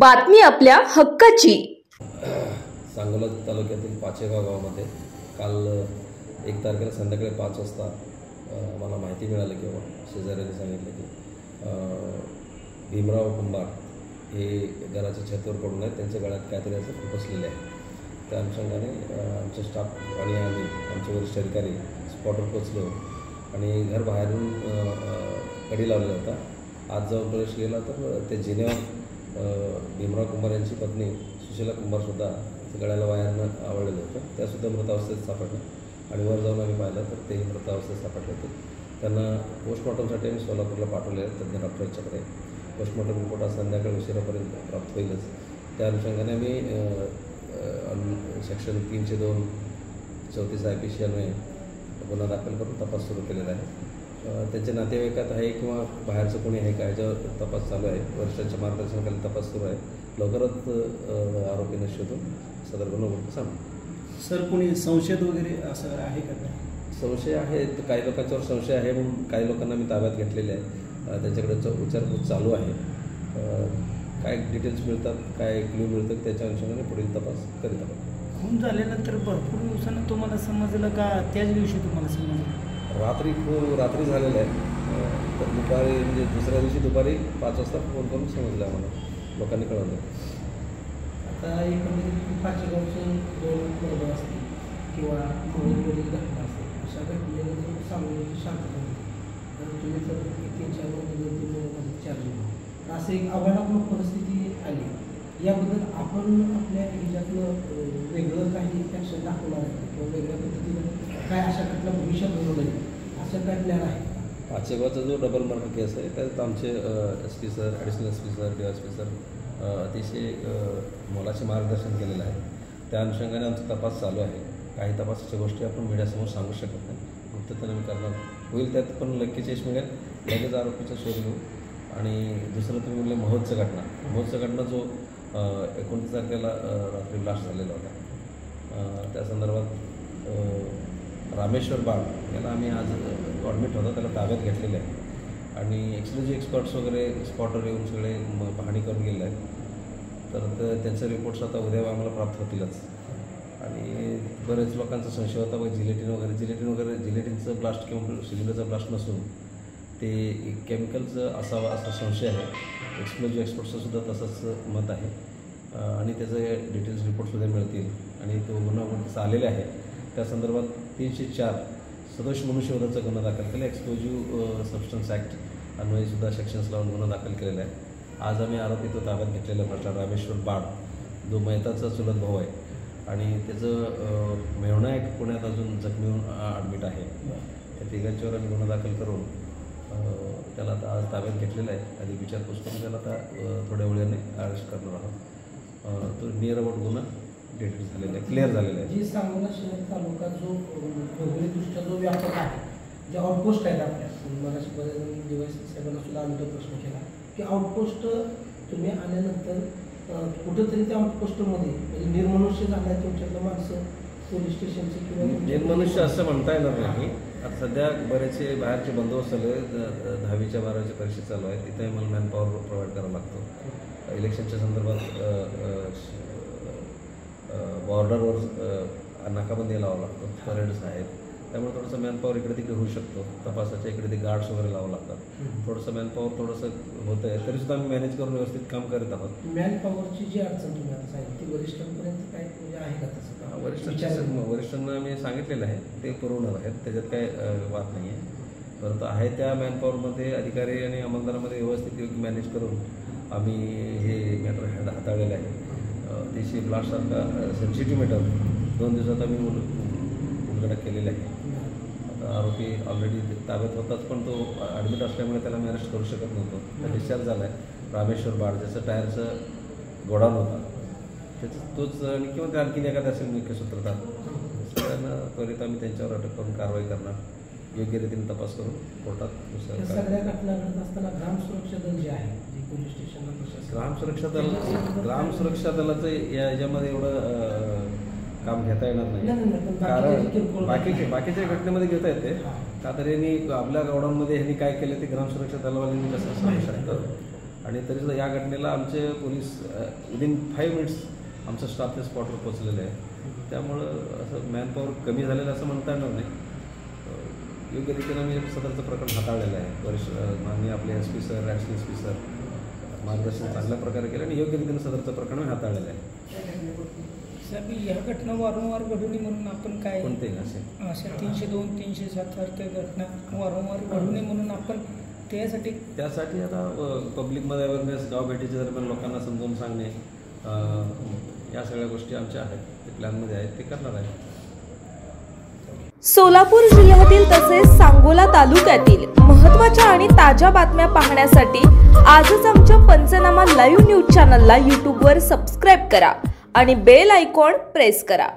बातमी आपल्या हक्काची। सांगोला तालुक्यातील पाचेगाव गावामध्ये काल 1 तारखेला संध्याकाळी 5 वाजता मला माहिती मिळाली किंवा शेजाऱ्यांनी सांगितलं की भीमराव कुंभार हे घराच्या छतावर पडून आहेत, त्यांच्या गळ्यात काहीतरी असं खुपसलेले आहे। त्या अनुषंगाने आमचे स्टाफ आणि आमचे वरिष्ठ अधिकारी स्पॉटवर पोचलो आणि घर बाहेरून कडी लावलेला होता। आज जाऊन प्रवेश केला तर ते जिन्यावर भीमराव कुंभार यांची पत्नी सुशीला कुंभारसुद्धा गळ्याला वायरनं आवळलेलं होतं, त्यासुद्धा मृतावस्थेत सापडलं आणि वर जाऊन आम्ही पाहिलं तर तेही मृतावस्थेत सापडले होते। त्यांना पोस्टमॉर्टमसाठी आम्ही सोलापूरला पाठवले आहे तज्ञ डॉक्टरांच्याकडे। पोस्टमॉर्टम रिपोर्ट आज संध्याकाळी उशिरापर्यंत प्राप्त होईलच। त्या अनुषंगाने आम्ही सेक्शन 302 34 IPC अन्वये गुन्हा दाखल करून तपास सुरू केलेला आहे। त्यांच्या नातेवाईकात आहे किंवा बाहेरचं कोणी आहे का ह्याच्यावर तपास चालू आहे। वरिष्ठांच्या मार्गदर्शनाखाली तपास सुरू आहे। लवकरच आरोपींना शोधून सदर गुन्हा सांगू। सर, कोणी संशयित वगैरे असं आहे का? संशय आहे, काही लोकांच्यावर संशय आहे म्हणून काही लोकांना मी ताब्यात घेतलेले आहे। त्यांच्याकडे विचारपूस चालू आहे। काय डिटेल्स मिळतात, काय क्लू मिळतात त्याच्या अनुषंगाने पुढील तपास करीत आहोत। खून झाल्यानंतर भरपूर दिवसानं तुम्हाला समजलं का त्याच दिवशी तुम्हाला समजलं? रात्री झालेलं आहे। तर दुपारी म्हणजे दुसऱ्या दिवशी दुपारी 5 वाजता फोन करून समजलं आम्हाला, लोकांनी कळवलं। आता एकंदरीत पाचेगावचे 2 मुलं असतील किंवा मोहनमध्ये घटना असेल, अशा घटनेमध्ये सामूहिक शांतता होती, तर तुम्ही जर 3-4 महिन्यामध्ये 4 जण असं एक आव्हानात्मक परिस्थिती आली, याबद्दल आपण आपल्या ह्याच्यातलं वेगळं काही ॲक्शन दाखवणार आहे किंवा वेगळ्या पद्धतीनं काय अशा घटना भविष्यात घडू नये असं काय प्लॅन आहे? पाचेगावचा जो डबल मर्डर केस आहे त्यात आमचे SP sir, additional SP sir, DSP sir अतिशय मोलाचे मार्गदर्शन केलेलं आहे। त्या अनुषंगाने आमचा तपास चालू आहे। काही तपासाच्या गोष्टी आपण मीडियासमोर सांगू शकत नाही, गुप्ततेने मी करणार होईल। त्यात पण लगेच यश मिळेल, लगेच आरोपीचा शोध घेऊ। आणि दुसरं तुम्ही म्हणले महोत्सव घटना जो 29 तारखेला रात्री ब्लास्ट झालेला होता, त्या संदर्भात रामेश्वर बाळ याला आम्ही आज ॲडमिट होता, त्याला ताब्यात घेतलेलं आहे आणि एक्सक्लुझिव्ह एक्सपर्ट्स वगैरे स्पॉटवर येऊन सगळे पाहणी करून गेले आहेत। तर त्यांचे रिपोर्ट्स आता उद्या आम्हाला प्राप्त होतीलच। आणि बरेच लोकांचा संशय होता बघ जिलेटिनचं ब्लास्ट किंवा सिलेंडरचा ब्लास्ट नसून ते केमिकलचं असावा असा संशय आहे। एक्सक्लुझिव्ह एक्सपर्ट्सचं सुद्धा तसंच मत आहे आणि त्याचे डिटेल्स रिपोर्टसुद्धा मिळतील आणि तो गुन्हा उघडकीस आलेला आहे। त्या संदर्भात 304 सदोष मनुष्यवधाचा गुन्हा दाखल केला, एक्सप्लोजिव्ह सबस्टन्स ॲक्ट अन्वयेसुद्धा सेक्शन्स लावून गुन्हा दाखल केलेला आहे। आज आम्ही आरोपी तो ताब्यात घेतलेला भ्रष्टाचार रामेश्वर बाळ, जो मेहताचा चुलत भाऊ आहे आणि त्याचं मेहुणा एक पुण्यात अजून जखमी होऊन ॲडमिट आहे। त्या तिघांच्यावर आम्ही गुन्हा दाखल करून त्याला आता आज ताब्यात घेतलेला आहे। आधी विचारपूस करून त्याला आता थोड्या वेळाने अरेस्ट करणार आहोत। तो नियर अबाउट गुन्हा डिटेक्ट झालेला आहे, क्लिअर झालेला आहे। जी सांगोला शहर तालुका जो भौगोलिकदृष्ट्या जो व्यापक आहे, जे आउटपोस्ट आहेत आपल्या, मला बरेच दिवस साहेबांना सुद्धा आम्ही तो प्रश्न केला की आउटपोस्ट तुम्ही आल्यानंतर कुठंतरी त्या आउटपोस्टमध्ये म्हणजे निर्मनुष्य झालं आहे तुमच्यातलं माणसं पोलीस स्टेशनचे किंवा निर्मनुष्य असं म्हणता येणार नाही। आता सध्या बरेचसे बाहेरचे बंदोबस्त चालू आहे, 10वी 12वी परीक्षा चालू आहे, तिथे मला मॅनपॉवर प्रोव्हाइड करावा लागतो। इलेक्शनच्या संदर्भात बॉर्डरवर नाकाबंदी लावावं लागतो, परेड्स आहेत, त्यामुळे थोडंसं मॅनपॉवर इकडे तिकडे होऊ शकतो। तपासाच्या इकडे ते गार्ड्स वगैरे लावावं लागतात, थोडंसं मॅनपॉवर थोडंसं होतं आहे, तरीसुद्धा आम्ही मॅनेज करून व्यवस्थित काम करत आहोत। मॅनपॉवरची जी अडचण तुम्ही आता सांगितली ती वरिष्ठांपर्यंत काय म्हणजे आहे का तसं? वरिष्ठांना आम्ही सांगितलेलं आहे, ते पुरवणार आहेत, त्याच्यात काय वाद नाही आहे। परंतु आहे त्या मॅनपॉवरमध्ये अधिकारी आणि अंमलदारामध्ये व्यवस्थित मॅनेज करून आम्ही हे मॅटर हाताळलेलं आहे। देशी ब्लास्टसारखा सेन्सिटिव्ह मॅटर 2 दिवसात आम्ही उलगडा केलेला आहे। आता आरोपी ऑलरेडी ताब्यात होताच, पण तो ॲडमिट असल्यामुळे त्याला मी अरेस्ट करू शकत नव्हतो। तर डिस्चार्ज झाला आहे। रामेश्वर बाळ ज्याचं टायरचं गोडाऊन होता त्याचं तोच आणि किंवा त्या आणखीन एखादा असेल मुख्य सूत्रधार, त्यांना त्वरित आम्ही त्यांच्यावर अटक करून कारवाई करणार, योग्य रीतीने तपास करून कोर्टात सगळ्या घटना घडत असताना ग्राम सुरक्षा दल जे आहे, जे पोलीस स्टेशनला ग्राम सुरक्षा दलाचं याच्यामध्ये एवढं काम घेता येणार नाही, कारण बाकीच्या घटनेमध्ये घेता येते। का तर यांनी आपल्या गावडांमध्ये ह्यांनी काय केलं ते ग्राम सुरक्षा दलावाल्यांनी कसं सांगू शकतं। आणि तरीसुद्धा या घटनेला आमचे पोलीस विदिन 5 मिनिट्स आमचा स्टाफ त्या स्पॉटवर पोचलेला आहे. त्यामुळं असं मॅनपॉवर कमी झालेलं असं म्हणता येणार नाही. योग्य रीतीनं मी सदरचं प्रकरण हाताळलेलं आहे. वरिष्ठ माननीय आपले SP sir, additional SP sir मार्गदर्शन चांगल्या प्रकारे केलं आणि योग्य रीतीनं सदरचं प्रकरण मी हाताळलेलं आहे. साहेब, ह्या घटना वारंवार घडू नये म्हणून आपण काय कोणतेही अशा 302, 307 सारख्या घटना वारंवार घडू नये म्हणून आपण त्यासाठी आता पब्लिकमध्ये अवेअरनेस, गाव भेटीच्या दरम्यान लोकांना समजावून सांगणे, या सगळ्या गोष्टी आमच्या आहेत, ते प्लॅनमध्ये आहेत, ते करणार आहे. सोलापूर जिल्ह्यातील तसेच सांगोला तालुक्यातील महत्त्वाच्या आणि ताज्या बातम्या पाहण्यासाठी आजच आमच्या पंचनामा लाईव्ह न्यूज चॅनलला यूट्यूबवर सबस्क्राईब करा आणि बेल आयकॉन प्रेस करा.